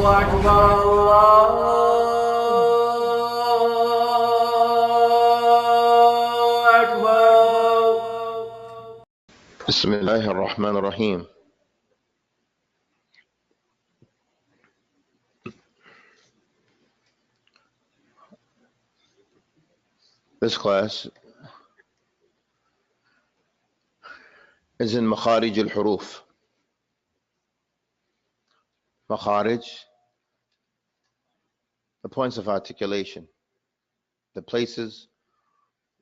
أكبر الله أكبر. بسم الله الرحمن الرحيم. This class is in مخارج الحروف. مخارج, the points of articulation, the places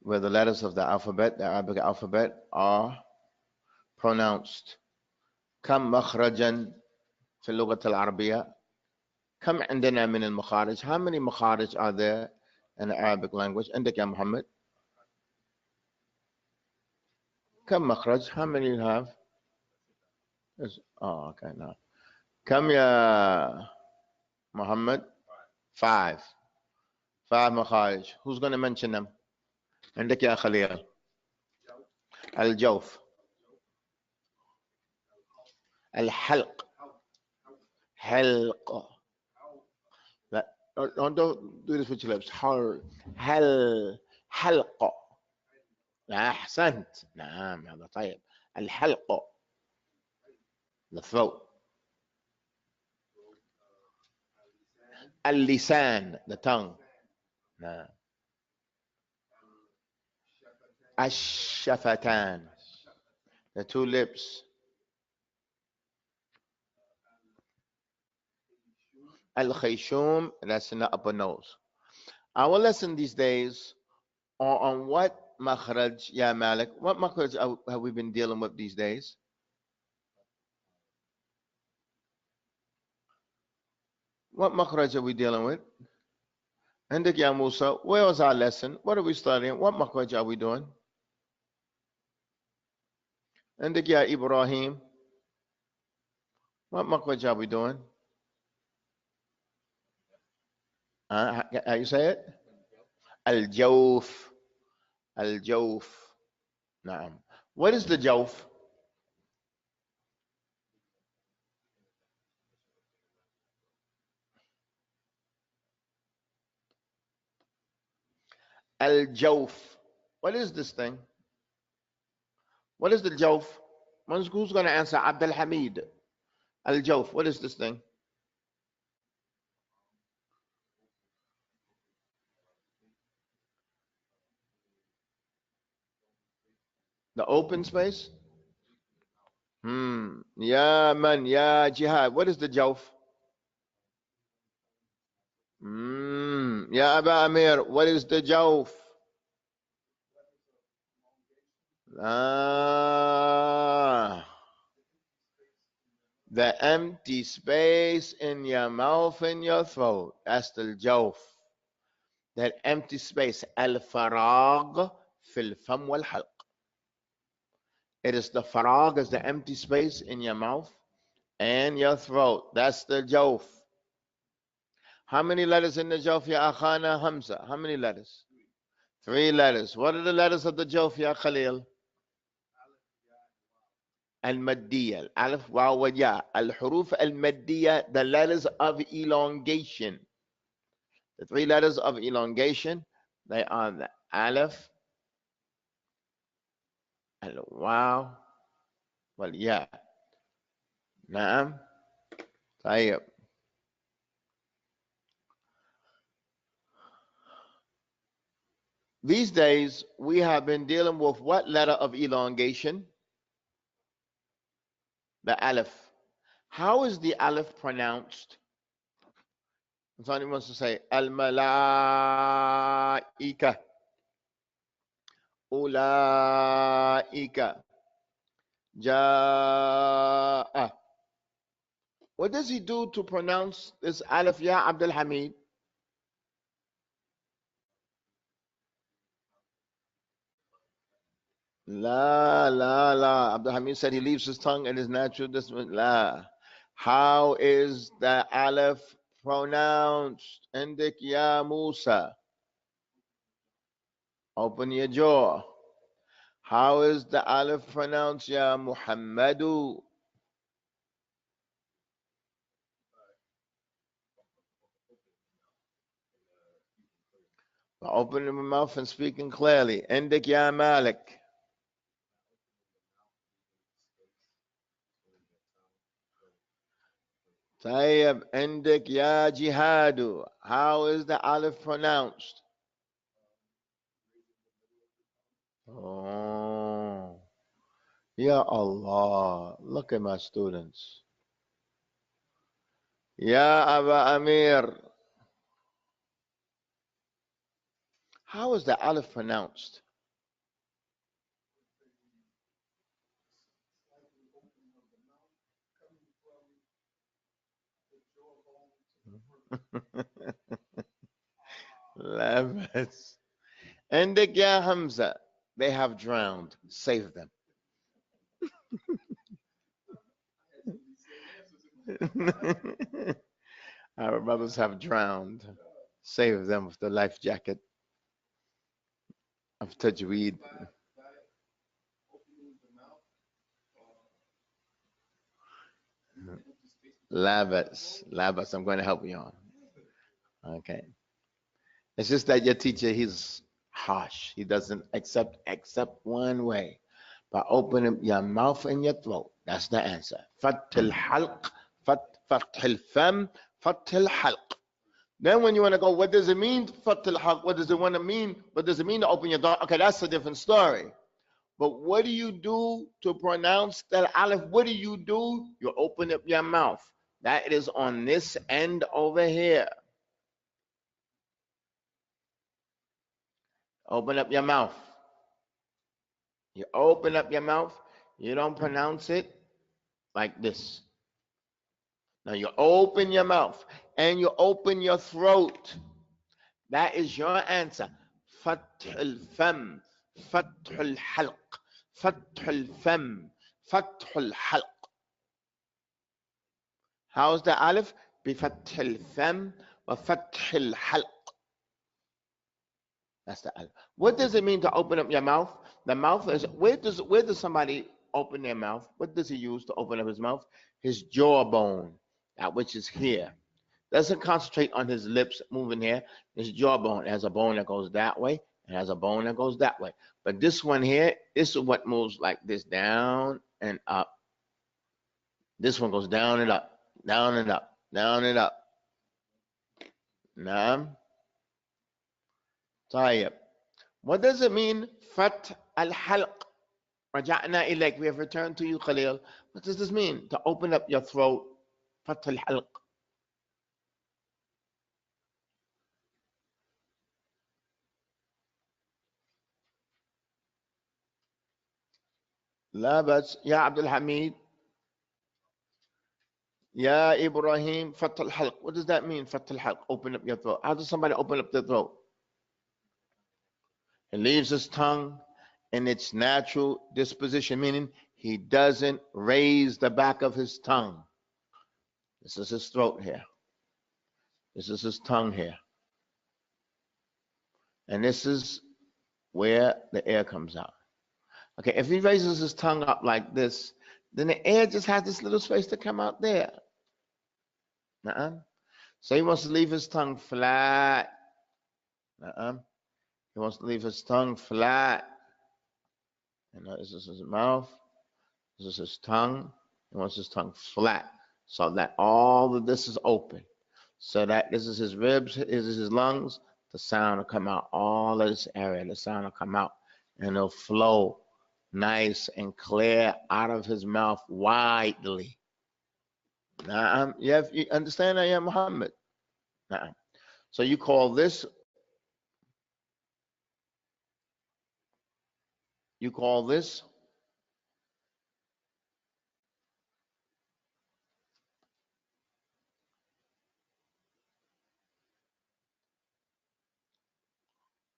where the letters of the alphabet, the Arabic alphabet, are pronounced. كم مخرجا في اللغة العربية؟ كم عندنا من المخارج? How many مخارج are there in the Arabic language? عندك يا محمد؟ كم مخرج? How many you have? Oh, okay, no. كم يا محمد? 5 مخارج. Who's going to mention them? عندك يا خليل. الجوف, الحلق, حلق. لا, don't do this with your lips. حلق. لا, أحسنت. نعم, هذا طيب. الحلق, the throat. اللسان, the tongue. نعم. الشفتان, the 2 lips. Al-Khayshum, that's in the upper nose. Our lesson these days are on what makhraj, ya Malik? What makhraj have we been dealing with these days? What makhraj are we dealing with? Indak ya Musa, where was our lesson? What are we studying? What makhraj are we doing? Indak ya Ibrahim, what makhraj are we doing? How you say it? Al-Jawf. Al-Jawf. Naam. What is the Jawf? Al-Jawf. What is this thing? What is the Jawf? Who's going to answer? Abdul Hamid. Al-Jawf. What is this thing? The open space? Ya man, ya jihad. What is the Jawf? Ya Aba Amir, what is the Jawf? The empty space in your mouth and your throat. That's the Jawf. That empty space. Al-Farag fil fam wal halq. It is the farag, is the empty space in your mouth and your throat. That's the Jawf. How many letters in the Jawf, ya Akhana Hamza? How many letters? 3 letters. What are the letters of the Jawf, ya Khalil? Al-Maddiya, Alif, Waw, wa Ya. Al-Huruf al-Maddiya, the letters of elongation. The 3 letters of elongation, they are the Alif, Al-Waw, wal Ya. Naam. Tayyib. These days, we have been dealing with what letter of elongation? The Alif. How is the Alif pronounced? Somebody wants to say, Al-Malaika, Ulaika, Ja'a. What does he do to pronounce this Alif, ya Abdul Hamid? La, la, la. Abdul Hamid said he leaves his tongue in his natural discipline. La. How is the Aleph pronounced? Indik ya Musa. Open your jaw. How is the Aleph pronounced, ya Muhammadu? By opening your mouth and speaking clearly. Indik ya Malik. Tayyib, indik ya Jihadu. How is the alif pronounced? Oh, Ya Allah. Look at my students. Ya Abu Amir. How is the alif pronounced? Labas. Indik ya Hamza. They have drowned. Save them. Our brothers have drowned. Save them with the life jacket of Tajweed. Labas. I'm going to help you on. Okay. It's just that your teacher, he's harsh. He doesn't accept one way. By opening your mouth and your throat. That's the answer. Fathil halq, fathil fam, fathil halq. Then when you want to go, what does it mean, fathil halq? What does it want to mean? What does it mean to open your door? Okay, that's a different story. But what do you do to pronounce that aleph? What do? You open up your mouth. That is on this end over here. Open up your mouth. You open up your mouth. You don't pronounce it like this. Now you open your mouth and you open your throat. That is your answer. Fath al-fam, fath al-halq, fath al-fam, fath al-halq. How's the alif? بفتح الفم وفتح الحلق. That's the alif. What does it mean to open up your mouth? The mouth is, where does somebody open their mouth? What does he use to open up his mouth? His jawbone, that which is here. Doesn't concentrate on his lips moving here. His jawbone has a bone that goes that way and has a bone that goes that way. But this one here, this is what moves like this, down and up. This one goes down and up, down and up, down and up. Naam. طيب. What does it mean? Fat al-halq. Raja'na ilayk. We have returned to you, Khalil. What does this mean? To open up your throat. Fat al-halq. لا بس يا عبد الحميد يا Ibrahim فت الحلق. What does that mean? فت الحلق. Open up your throat. How does somebody open up their throat? He leaves his tongue in its natural disposition, meaning he doesn't raise the back of his tongue. This is his throat here. This is his tongue here. And this is where the air comes out. Okay, if he raises his tongue up like this, then the air just has this little space to come out there. So he wants to leave his tongue flat. He wants to leave his tongue flat. And this is his mouth. This is his tongue. He wants his tongue flat so that all of this is open. So that this is his ribs, this is his lungs. The sound will come out. All of this area, the sound will come out. And it'll flow nice and clear out of his mouth widely. Now, you understand that, yeah, Muhammad? Now, so you call this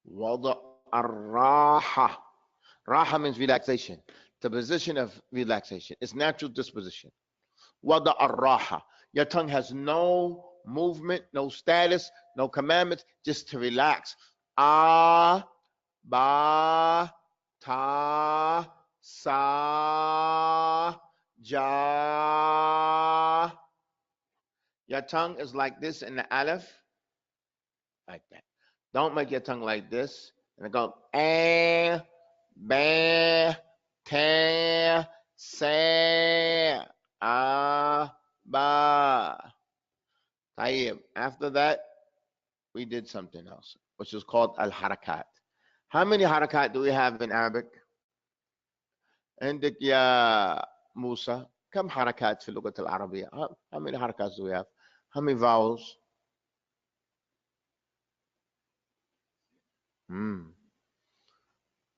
wada ar-raha. Raha means relaxation. The position of relaxation. It's natural disposition. Wada ar-raha. Your tongue has no movement, no status, no commandments, just to relax. Ah, ba, ta, sa, ja. Your tongue is like this in the aleph, like that. Don't make your tongue like this. And go, eh, ba, te, se, ba. Tayyib. After that, we did something else, which is called al-harakat. How many harakat do we have in Arabic? عندك يا موسى كم حركات في اللغة العربية؟ How many حركات do we have? How many vowels?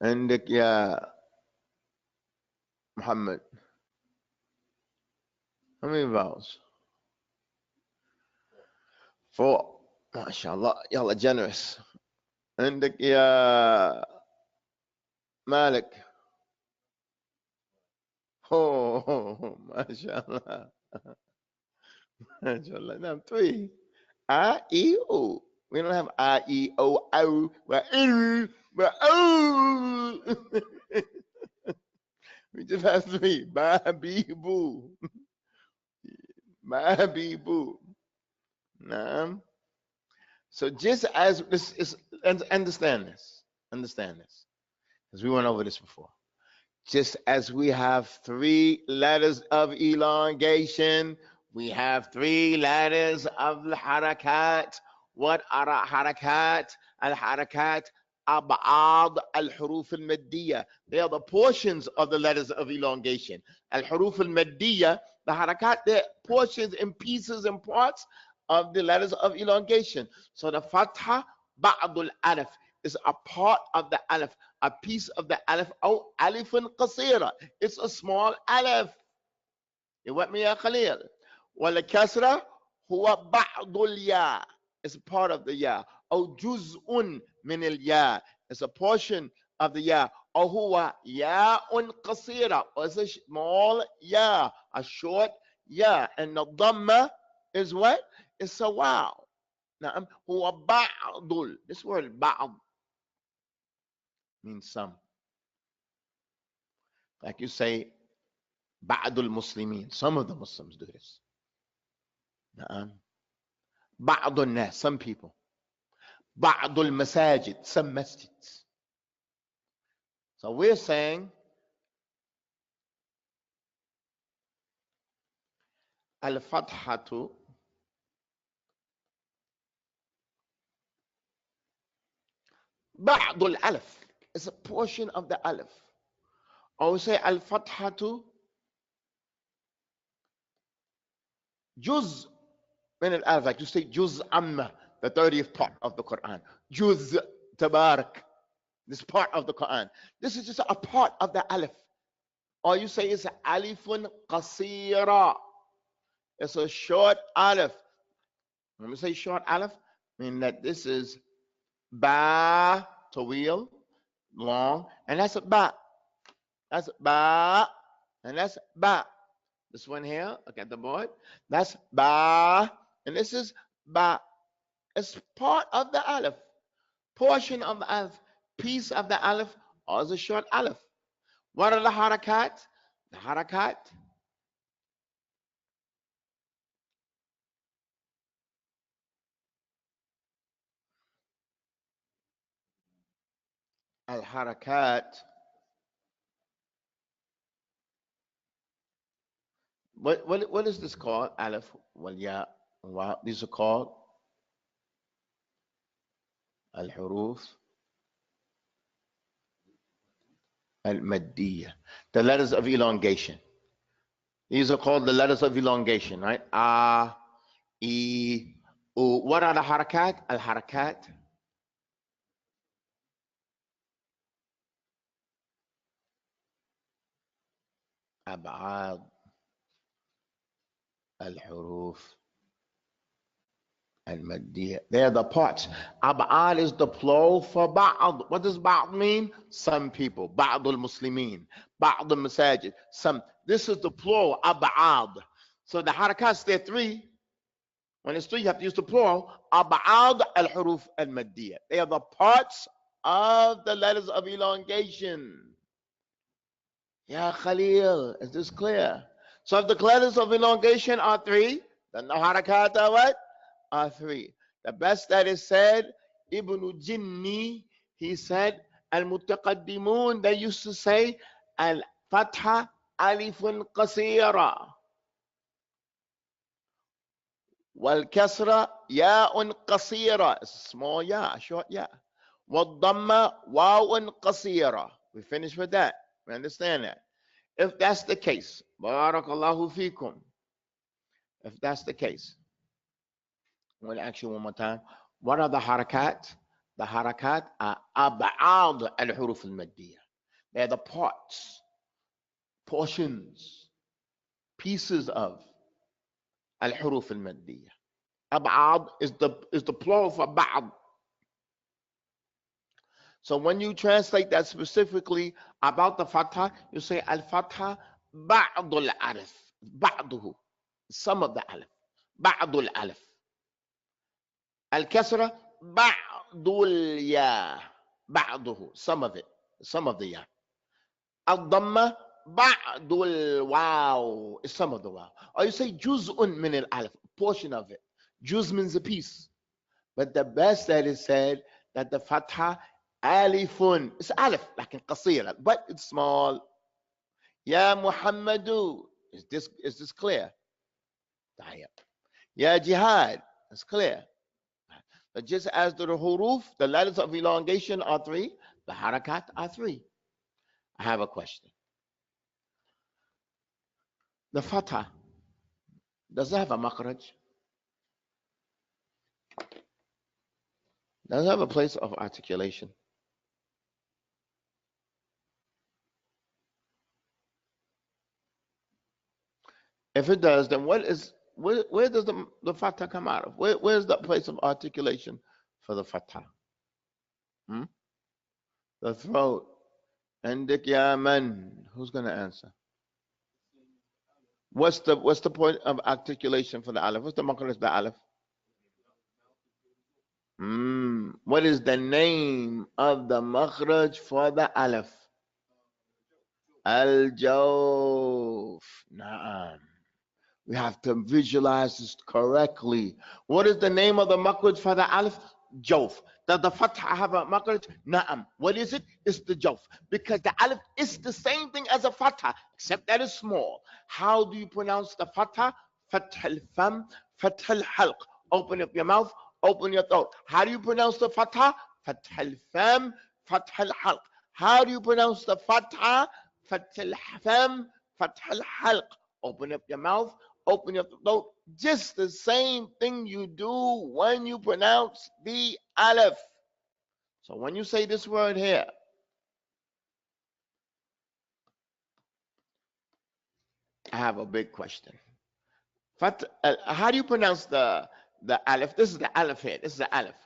عندك يا محمد how many vowels? 4. ما شاء الله يلا generous. عندك يا مالك ما شاء الله ما شاء الله نعم 3. I, E, O. We don't have I, E, O, O. We just have 3. Ba, be, boo. Ba, be, boo. Naam. So just as this is, understand this, because we went over this before. Just as we have 3 letters of elongation, we have 3 letters of harakat. What are harakat? Al-harakat ab'ad al-huruf al-maddiyah. They are the portions of the letters of elongation. Al-huruf al-maddiyah, the harakat, they're portions and pieces and parts of the letters of elongation. So the fatha ba'd al-alif is a part of the alif, a piece of the alif, or alifun qasira. It's a small alif. You with me, ya Khalil? Wal kasra huwa ba'd al-ya. It's a part of the ya. Or juz'un min al-ya. It's a portion of the ya. Or huwa ya'un qasira. Or it's a small ya, a short ya. And the dhamma is what? It's a wow. Now, huwa ba'dul. This word ba'd means some. Like you say, ba'dul muslimin. Some of the Muslims do this. Ba'dul nas, some people. Ba'dul masajid, some masjids. So we're saying al-fathatu ba'dul alif. It's a portion of the alif. Or we say al-fathatu juz min al-alif. Like you say juz amma, the 30th part of the Quran. Juz tabarak, this part of the Quran. This is just a part of the alif. Or you say it's alifun qasira. It's a short alif. When we say short alif, I mean that this is ba, tawil, long, and that's a ba. That's ba, and that's ba. This one here, look at the board. That's ba, and this is ba. It's part of the alif, portion of the alif, piece of the alif, or is a short alif. What are the harakat? The harakat al-harakat. What is this called? Alif, wal ya, wa. These are called al-huruf al-maddiyah, the letters of elongation. These are called the letters of elongation, right? A, E, U. What are the harakat? Al-harakat ab'ad al-huruf al-maddiyah. They're the parts. Ab'ad is the plural for ba'd. What does ba'd mean? Some people. Ba'd al-muslimin. Ba'd al-masajid. Some. This is the plural, ab'ad. So the harakats, they're 3. When it's 3, you have to use the plural. Ab'ad al-huruf al-maddiyah. They are the parts of the letters of elongation. Ya Khalil, is this clear? So if the letters of elongation are 3, then the harakat are what? Are 3. The best that is said Ibn Jinni, he said, Al-Mutaqaddimun, they used to say, Al-Fatha alifun qasira, wal-kasra ya'un qasira, small ya, short ya, wal-dhamma wa'un qasira. We finished with that. We understand that. If that's the case, barakallahu fikum. If that's the case, I'm going to ask you one more time. What are the harakat? The harakat are ab'ad al-huruf al-maddiyah. They're the parts, portions, pieces of al-huruf al-maddiyah. Ab'ad is the plural for ba'd. So when you translate that specifically about the fatha, you say al-fatha ba'd al-alif, ba'duhu, some of the alif, ba'd al-alif. Al-kasra ba'dul ya, ba'duhu, some of it, some of the ya. Al-dhamma ba'dul waw, some of the waw. Or you say juz'un min al-alif, portion of it. Juz means a piece. But the best that is said that the fatha alifun, it's alif, like in qasira, but it's small. Ya Muhammadu, is this clear? Ya jihad, it's clear. But just as the huruf, the letters of elongation are 3, the harakat are 3. I have a question. The fatha, does it have a makhraj? Does it have a place of articulation? If it does, then where does the fatha come out of? Where's the place of articulation for the fatha? The throat. Indik ya man. Who's going to answer? What's the point of articulation for the aleph? What's the makhraj the aleph? What is the name of the makhraj for the aleph? Al-Jawf. Naam. We have to visualize this correctly. What is the name of the makhraj for the aleph? Jawf. Does the fatha have a makhraj? Naam. What is it? It's the jawf. Because the aleph is the same thing as a fatha, except that it's small. How do you pronounce the fatha? Fath al-fam, fath al-halq. Open up your mouth, open your throat. How do you pronounce the fatha? Fath al-fam, fath al-halq. How do you pronounce the fatha? Fath al-fam, fath al-halq. Open up your mouth, open your throat. Just the same thing you do when you pronounce the aleph. So when you say this word here, I have a big question. How do you pronounce the aleph? This is the aleph here. This is the aleph.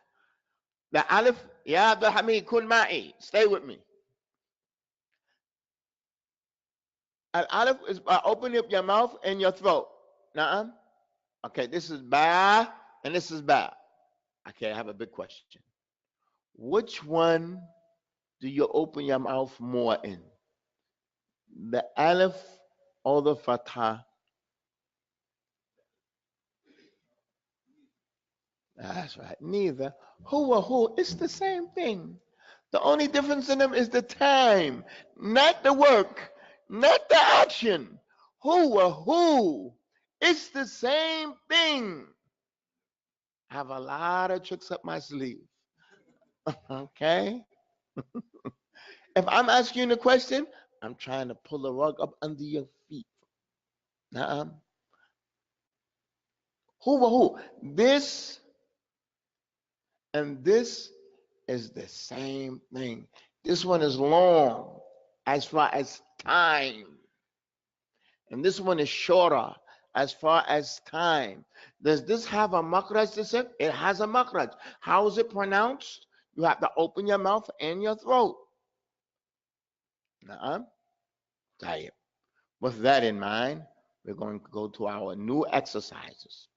The aleph, ya Abdul Hamid, kun ma'i. Stay with me. Al aleph is by opening up your mouth and your throat. Na'am? Okay, this is ba and this is ba. Okay, I have a big question. Which one do you open your mouth more in? The aleph or the fatha? That's right, neither. Who or who? It's the same thing. The only difference in them is the time, not the work, not the action. Who or who? It's the same thing. I have a lot of tricks up my sleeve. Okay? If I'm asking you a question, I'm trying to pull the rug up under your feet. Who or who? This and this is the same thing. This one is long as far as time. And this one is shorter as far as time. Does this have a makhraj? It has a makhraj. How is it pronounced? You have to open your mouth and your throat. With that in mind, we're going to go to our new exercises.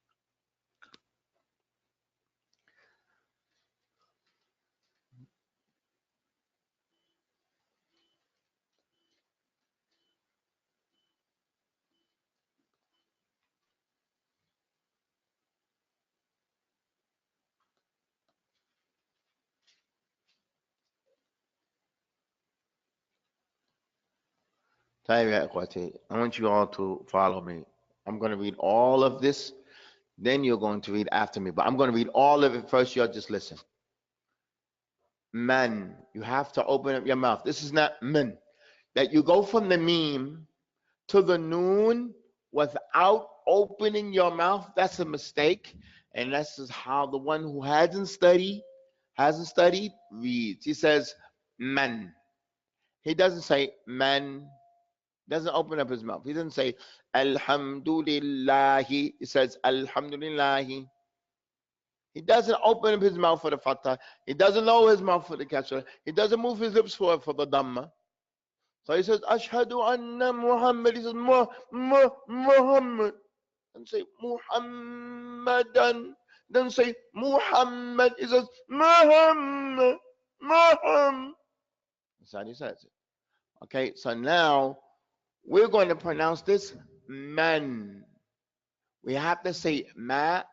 طيب يا إخوتي, I want you all to follow me. I'm going to read all of this, then you're going to read after me. But I'm going to read all of it first. Y'all just listen. Man, you have to open up your mouth. This is not min. That you go from the meme to the noon without opening your mouth, that's a mistake. And this is how the one who hasn't studied reads. He says man. He doesn't say man. Doesn't open up his mouth. He doesn't say Alhamdulillah. He says Alhamdulillah. He doesn't open up his mouth for the fatah. He doesn't lower his mouth for the kasra. He doesn't move his lips for the dhamma. So he says Ashhadu anna Muhammad. He says Muhammad. Doesn't say Muhammadan. Doesn't say Muhammad. He says Muhammad. Muhammad. That's how he says it. Okay, so now we're going to pronounce this man. We have to say man.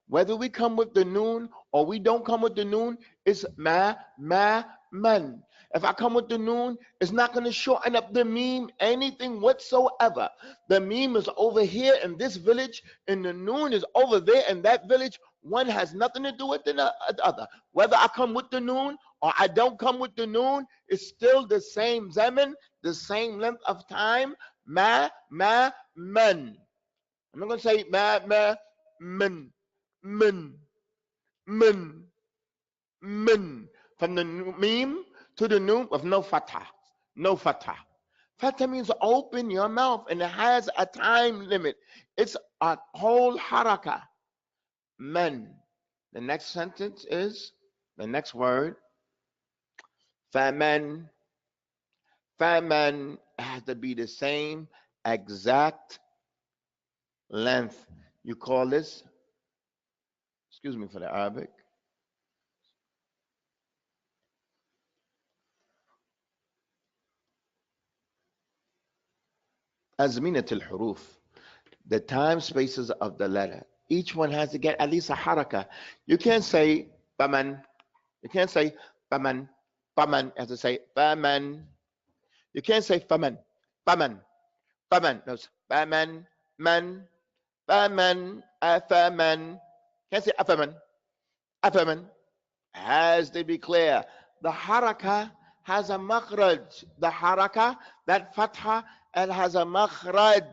Whether we come with the noon or we don't come with the noon, it's man. If I come with the noon, it's not going to shorten up the meme anything whatsoever. The meme is over here in this village, and the noon is over there in that village. One has nothing to do with the other. Whether I come with the noon or I don't come with the noon, it's still the same zaman, the same length of time. Man. I'm not going to say min. From the meme to the noon with no fatah. No fatah. Fatah means open your mouth, and it has a time limit. It's a whole haraka. Man. The next sentence is, the next word, faman. Faman has to be the same exact length. You call this, excuse me for the Arabic, azminat al-huruf, the time spaces of the letter. Each one has to get at least a haraka. You can't say faman. You can't say faman. Faman. You have to say faman. You can't say faman. Faman. No, it's faman. Man. Faman. Afaman. Can't say afaman. Afaman. Has to be clear. The haraka has a makhraj. The haraka, that fatha, it has a makhraj.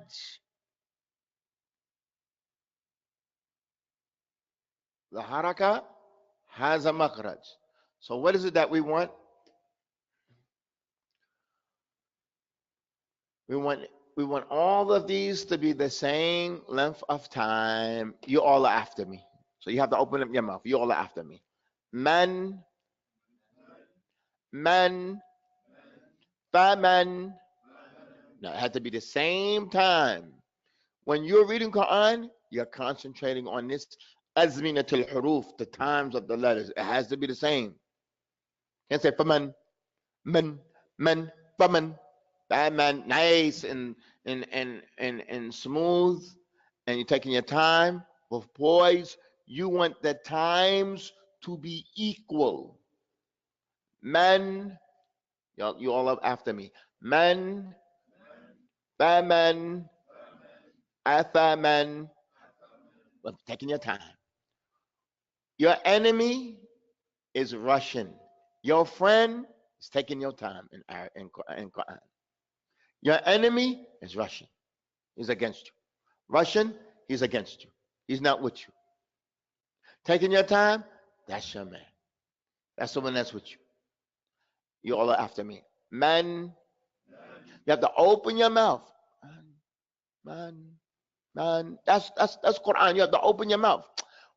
The haraka has a makhraj. So what is it that we want? We want all of these to be the same length of time. You all are after me. So you have to open up your mouth. You all are after me. Man, faman. Now it has to be the same time. When you're reading Quran, you're concentrating on this azminatul huruf, the times of the letters. It has to be the same. Can't say faman, man, faman. Man, nice and smooth, and you're taking your time with poise. You want the times to be equal. Man, you all up after me. Man, faman, afaman. But taking your time. Your enemy is Russian. Your friend is taking your time in Quran. Your enemy is Russian. He's against you. Russian, he's against you. He's not with you. Taking your time, that's your man. That's the one that's with you. You all are after me. Man, you have to open your mouth. Man. That's Quran. You have to open your mouth.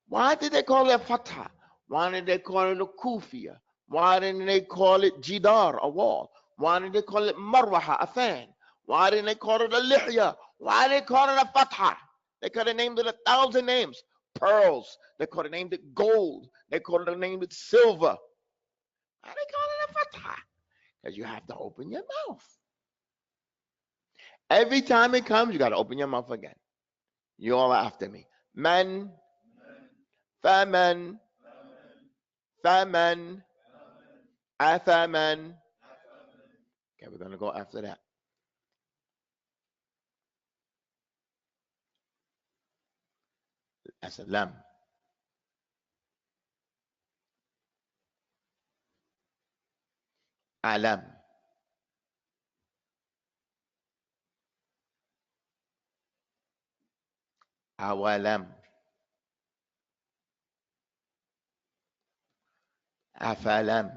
Why did they call it fatah? Why did they call it a kufiyah? Why didn't they call it jidar, a wall? Why did they call it marwaha, a fan? Why didn't they call it a lihya? Why did they call it a fatha? They could have named it 1,000 names. Pearls. They could have named it gold. They could have named it silver. Why did they call it a fatha? Because you have to open your mouth. Every time it comes, you got to open your mouth again. You all are after me. Man, faman, afaman. Okay, we're going to go after that. That's a lam. Alam. Awalam. Afalam.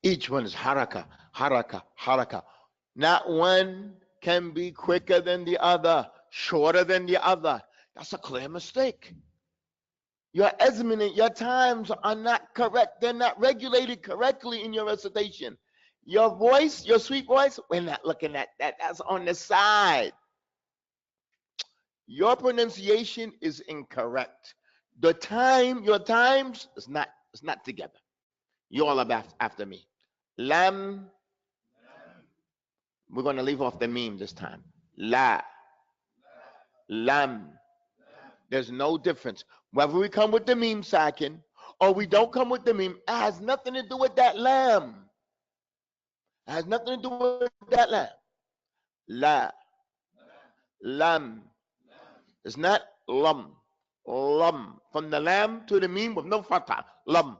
Each one is haraka, haraka, haraka. Not one can be quicker than the other, shorter than the other. That's a clear mistake. Your estimate, your times are not correct. They're not regulated correctly in your recitation. Your voice, your sweet voice, we're not looking at that. That's on the side. Your pronunciation is incorrect. The time, your times, it's not together. You all are after me. Lam. We're going to leave off the meme this time. La. Lam. There's no difference. Whether we come with the meme sakin or we don't come with the meme, it has nothing to do with that lamb. It has nothing to do with that lamb. La. Lam. It's not lum. Lum. From the lamb to the meme with no fatha. Lum.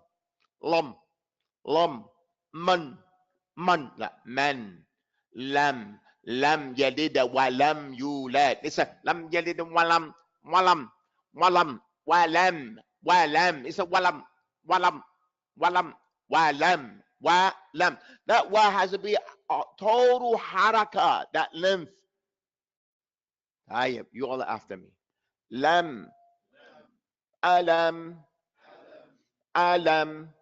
Lum. Lum. Man. Man. La. Man. Lam. Lam yalida walam yulad. It's a lam yalida walam. Walam. Walam. Walam. Walam. It's a walam. Walam. Walam. Walam. Walam. That wa has to be a total haraka. That length. Tayyib, you all are after me. Lam. Alam. Alam.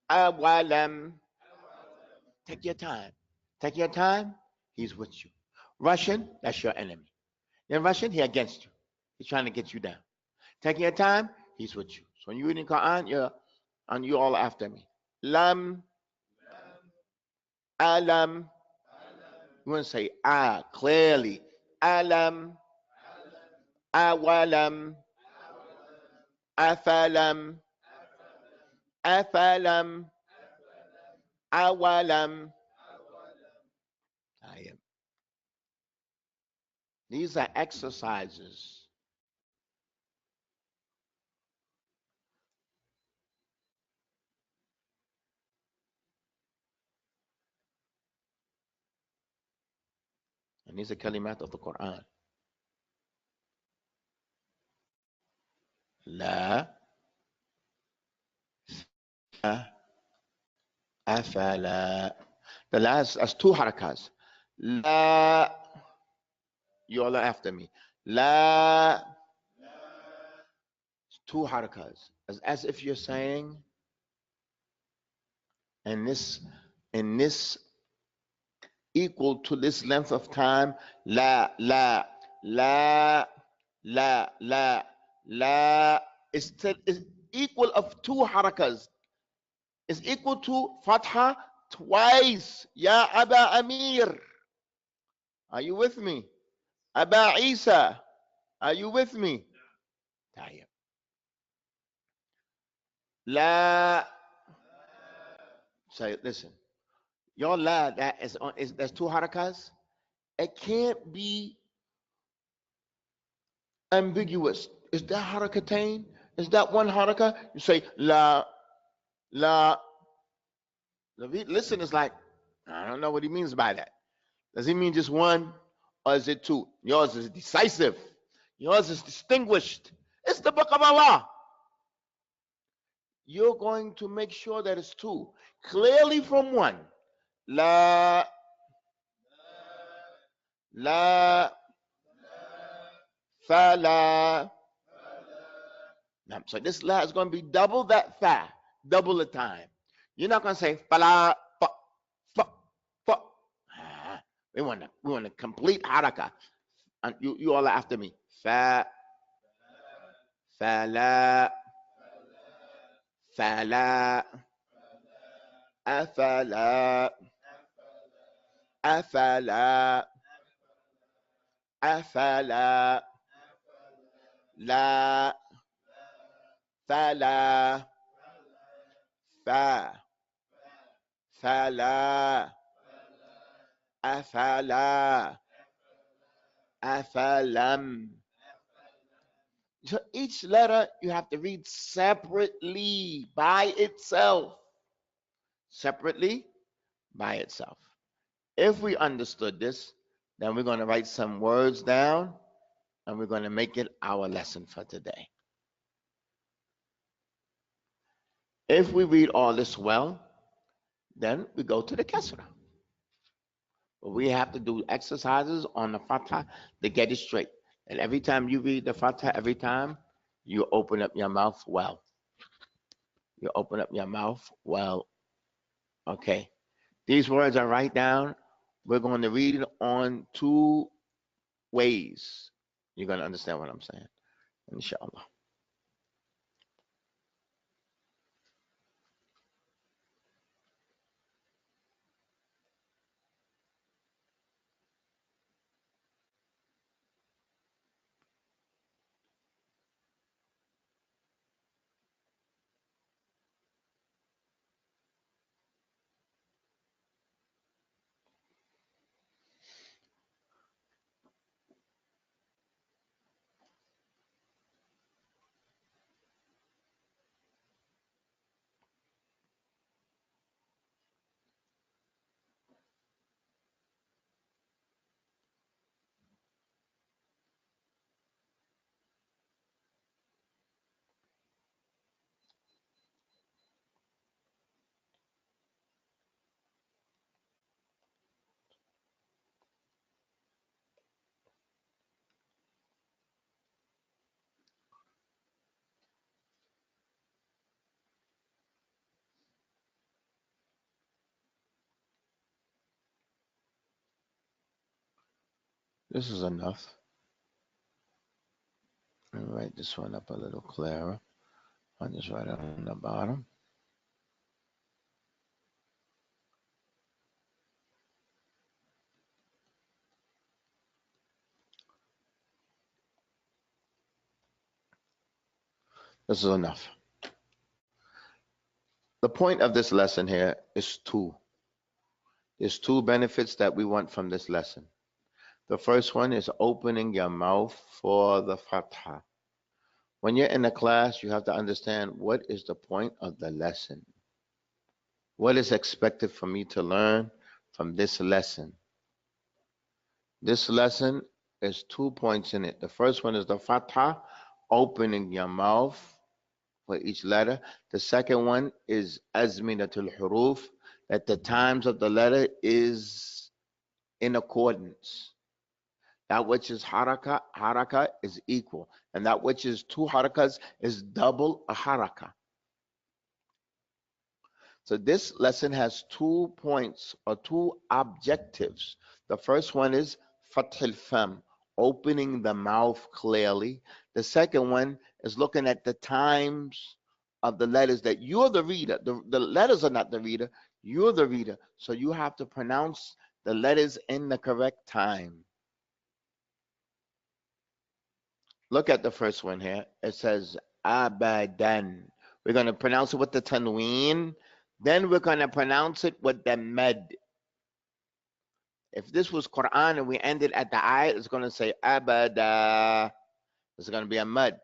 Awalam. Take your time. Take your time. He's with you. Russian, that's your enemy. Then Russian, he against you. He's trying to get you down. Taking your time, he's with you. So when you read in Quran, you all after me. Lam. Alam. You want to say clearly. Alam. Awalam. Afalam. Afalam. Awalam. These are exercises. And these are kalimat of the Quran. La. Afala. The last as two harakas. La. You all are after me. La. Two harakas. As if you're saying, and this equal to this length of time, la, la, la, la, la, la. It's equal of two harakas. It's equal to fatha twice. Ya Aba Amir. Are you with me? Aba Isa. Are you with me? Tayyib. La. Say, listen. Your la, that's two harakas. It can't be ambiguous. Is that harakatain? Is that one haraka? You say la, la. Listen, it's like, I don't know what he means by that. Does he mean just one or is it two? Yours is decisive. Yours is distinguished. It's the book of Allah. You're going to make sure that it's two. Clearly from one. La, la, fa, la. So this la is going to be double that fa, double the time. You're not going to say fa, la, fa, fa, fa. We want a complete haraka. And you all are after me. Fa, fa, la, fa, la, afala, afala, afala, la, fala, fa, fala, afala, afalam, So each letter you have to read separately by itself. Separately by itself. If we understood this, then we're going to write some words down and we're going to make it our lesson for today. If we read all this well, then we go to the Kesra. We have to do exercises on the Fatha to get it straight. And every time you read the Fatha, every time you open up your mouth well. You open up your mouth well. Okay. These words are right down. We're going to read it on two ways. You're going to understand what I'm saying, inshallah. This is enough. Let me write this one up a little clearer. I'll just write it on the bottom. This is enough. The point of this lesson here is two. There's two benefits that we want from this lesson. The first one is opening your mouth for the Fatha. When you're in a class, you have to understand what is the point of the lesson. What is expected for me to learn from this lesson? This lesson is 2 points in it. The first one is the Fatha, opening your mouth for each letter. The second one is azminatul huruf, that the times of the letter is in accordance. That which is haraka is equal. And that which is two harakas is double a haraka. So this lesson has 2 points or 2 objectives. The first one is fath al-fam, opening the mouth clearly. The second one is looking at the times of the letters that you're the reader. The letters are not the reader. You're the reader. So you have to pronounce the letters in the correct time. Look at the first one here. It says abadan. We're going to pronounce it with the tanween. Then we're going to pronounce it with the med. If this was Quran and we ended at the ayat, it's going to say abada. It's going to be a mud.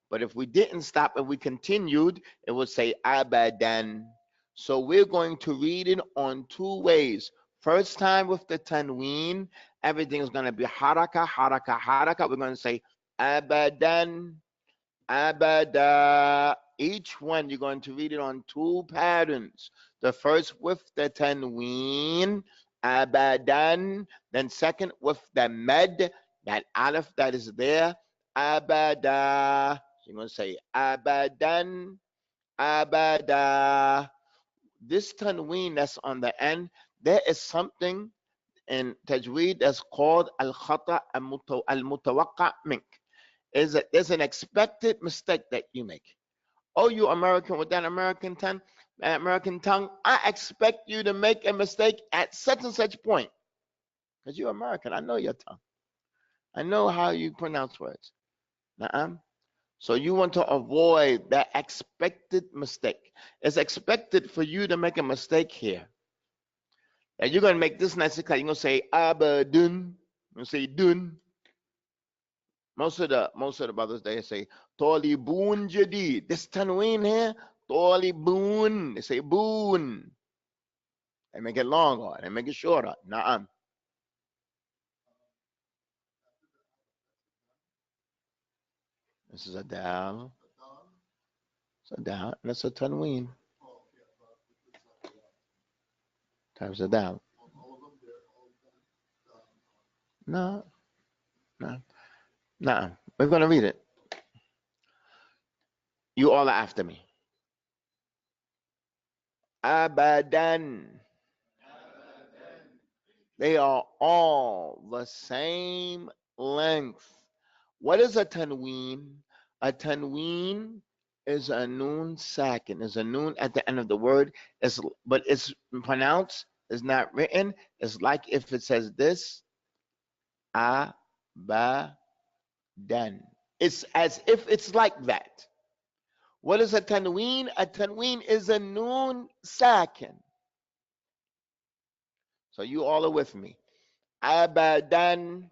But if we didn't stop and we continued, it would say abadan. So we're going to read it on 2 ways. First time with the tanween, everything is going to be haraka, haraka, haraka. We're going to say abadan, abada. Each one you're going to read it on 2 patterns. The first with the tanween, abadan. Then second with the med, that alif that is there, abada. So you're going to say abadan, abada. This tanween that's on the end, there is something in Tajweed that's called al-khata al-mutawaqqa mink. There's an expected mistake that you make. Oh, you American with that American tongue, I expect you to make a mistake at such and such point. Because you're American, I know your tongue. I know how you pronounce words. So you want to avoid that expected mistake. It's expected for you to make a mistake here. And you're going to make this nice. You're going to say abadun. You're going to say dun. Most of the brothers, they say Talibun Jadid. This tanween here, Talibun. They say boon. They make it longer. They make it shorter. Na'am. This is a dal. It's a dal. That's a tanween. Times a dal. No. No. No. We're going to read it. You all are after me. Abadan. They are all the same length. What is a tanween? A tanween is a noon sakin. Is a noon at the end of the word. But it's pronounced. It's not written. It's like if it says this. Abadan. It's as if it's like that. What is a tanween? A tanween is a noon sakin. So you all are with me. Abadan.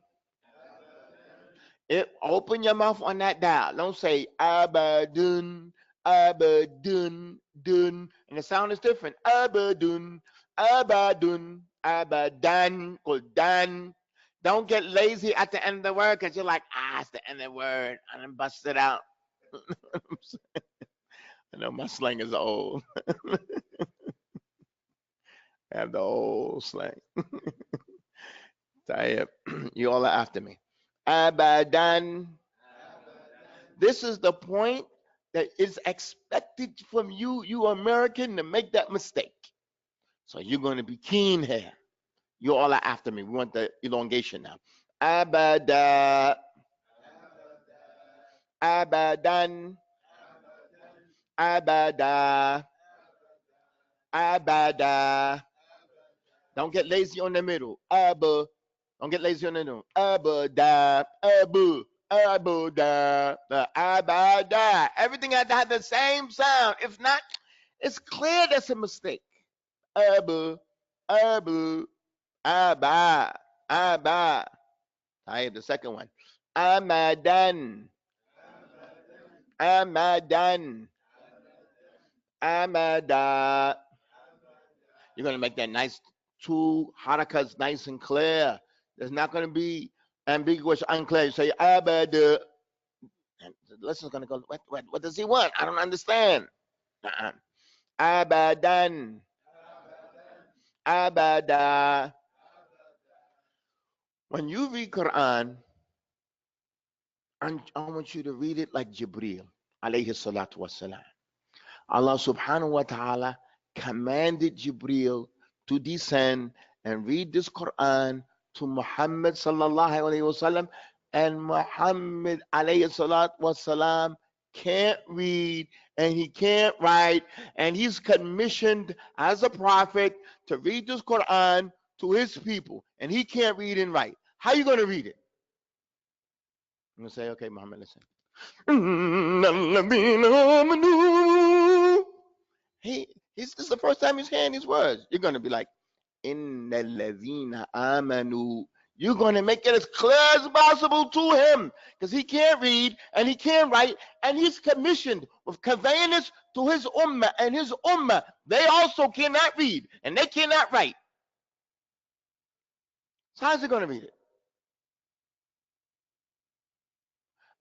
Open your mouth on that dial. Don't say abadun, abadun, dun. And the sound is different. Abadun, abadun, abadan, dan. Don't get lazy at the end of the word because you're like, it's the end of the word. And then bust it out. I know my slang is old. I have the old slang. You all are after me. Abadan. This is the point that is expected from you, you American, to make that mistake. So you're going to be keen here. You all are after me. We want the elongation now. Abada. Abadan. Abada. Abada. Don't get lazy on the middle. Abba. Don't get lazy on the middle. Abada. Abu. Abada. Abada. Everything has to have the same sound. If not, it's clear that's a mistake. Abu. Abu. Abba. Abba. I have the second one. Amadan. Amadan. Amada. You're going to make that nice two harakas nice and clear. There's not going to be ambiguous, unclear. You say abada. And the listener's going to go, what does he want? I don't understand. Abadan. Abada. When you read Quran, I want you to read it like Jibreel, alayhi salatu wasalam. Allah subhanahu wa ta'ala commanded Jibreel to descend and read this Quran to Muhammad sallallahu alayhi wasallam, and Muhammad alayhi salatu wasalam can't read and he can't write, and he's commissioned as a prophet to read this Quran to his people, and he can't read and write. How are you going to read it? I'm going to say, okay, Muhammad, listen. This is the first time he's hearing these words. You're going to be like, Inna ladhina amanu. You're going to make it as clear as possible to him, because he can't read and he can't write, and he's commissioned with conveying this to his ummah, and his ummah, they also cannot read and they cannot write. So how's he going to read it?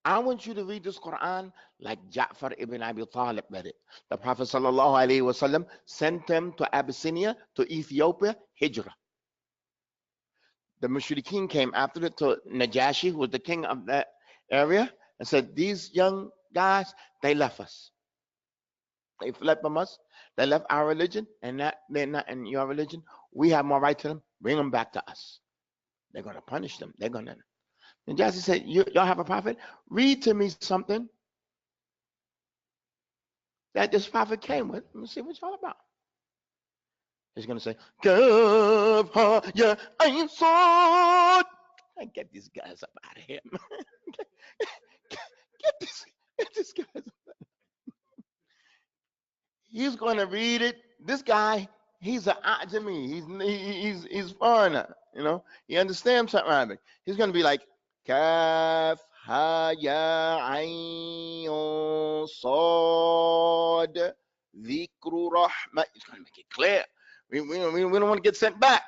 I want you to read this Quran like Ja'far ibn Abi Talib read it. The Prophet sallallahu alaihi wasallam sent him to Abyssinia, to Ethiopia, Hijrah. The Mushrikeen came after it to Najashi, who was the king of that area, and said, these young guys, they left us. They fled from us. They left our religion, and they're not in your religion. We have more right to them. Bring them back to us. They're going to punish them. They're going to. And Jassy said, y'all have a prophet? Read to me something that this prophet came with. Let me see what y'all about. He's going to say, Kaf ha ya ayn sad. Get these guys up out of here. Get this guys up. He's going to read it. This guy, he's an ajami. He's foreigner. You know, he understands something Arabic. He's going to be like, Kaf Ha ya ayn sad. Dhikru rahma. It's going to make it clear. We don't want to get sent back.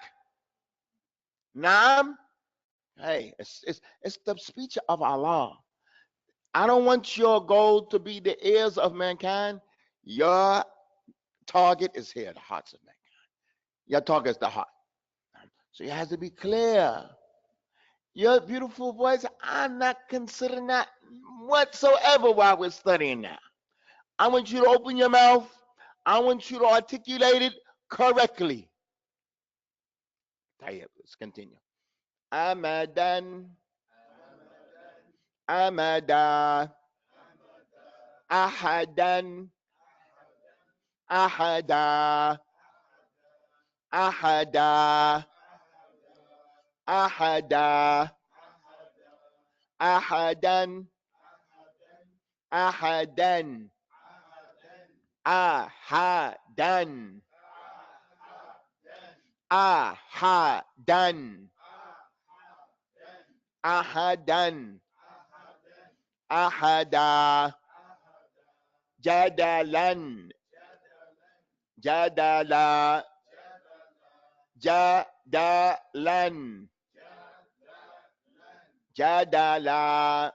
Naam. Hey, it's the speech of Allah. I don't want your goal to be the ears of mankind. Your target is here, the hearts of mankind. Your target is the heart. So it has to be clear. Your beautiful voice, I'm not considering that whatsoever while we're studying now. I want you to open your mouth. I want you to articulate it correctly. Let's continue. Amadan. Amada. Ahadan. Ahada. Ahada. Ahada. Ahadan. Ahadan. Ahadan. Ahadan. Ahadan. Ahada. Jadalan. Jadala. Jadalan. Jadala.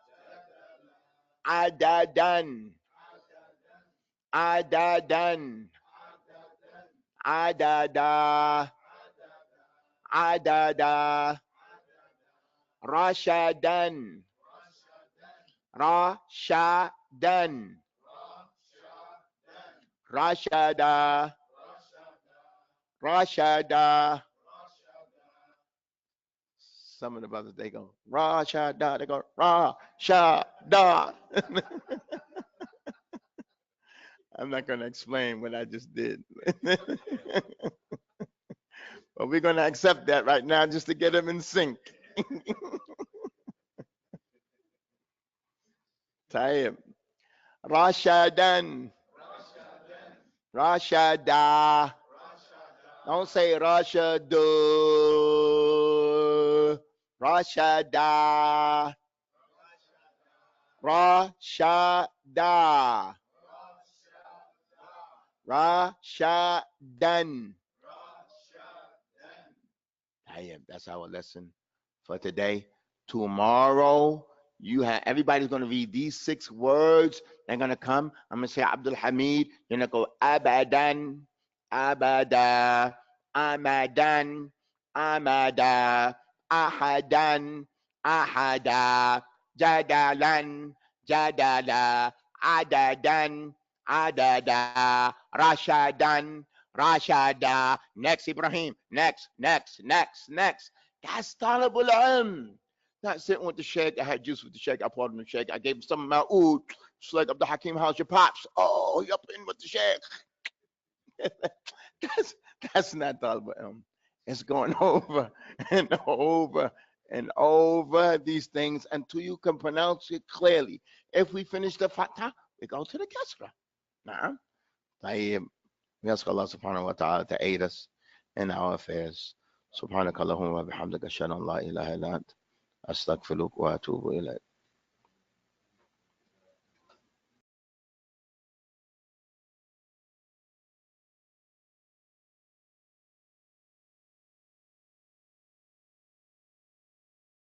Adadan. Adadan. Adada. Adada. Rashadan. Rashadan. Rashada. Rashada. Some of the brothers, they go, Rashada. They go, Rashada. I'm not going to explain what I just did. But we're going to accept that right now just to get them in sync. Tayyib. Rashadan. Rashada. Don't say Rashadu. Rashada. Rashada. Rashadan. That's our lesson for today. Tomorrow, everybody's going to read these 6 words. They're going to come. I'm going to say Abdul Hamid. You're going to go Abadan, Abada, Amadan, Amada, Ahadan, Ahada, Jadalan, Jadala, Adadan, Adada, Rashadan, Rashada. Next, Ibrahim. Next. That's Talibul Ilm. Not sitting with the Sheikh. I had juice with the Sheikh. I poured him the Sheikh. I gave him some of my oud. Sheikh Abdul-Hakim, how's your pops? Oh, he up in with the Sheikh. That's not Talibul Ilm. It's going over and over and over these things until you can pronounce it clearly. If we finish the Fatah, we go to the Kasra. Nah. We ask Allah subhanahu wa ta'ala to aid us in our affairs. Subhanaka Allahumma wa bihamdika ashhadu an la ilaha illa ant astaghfiruka wa atubu ilayk.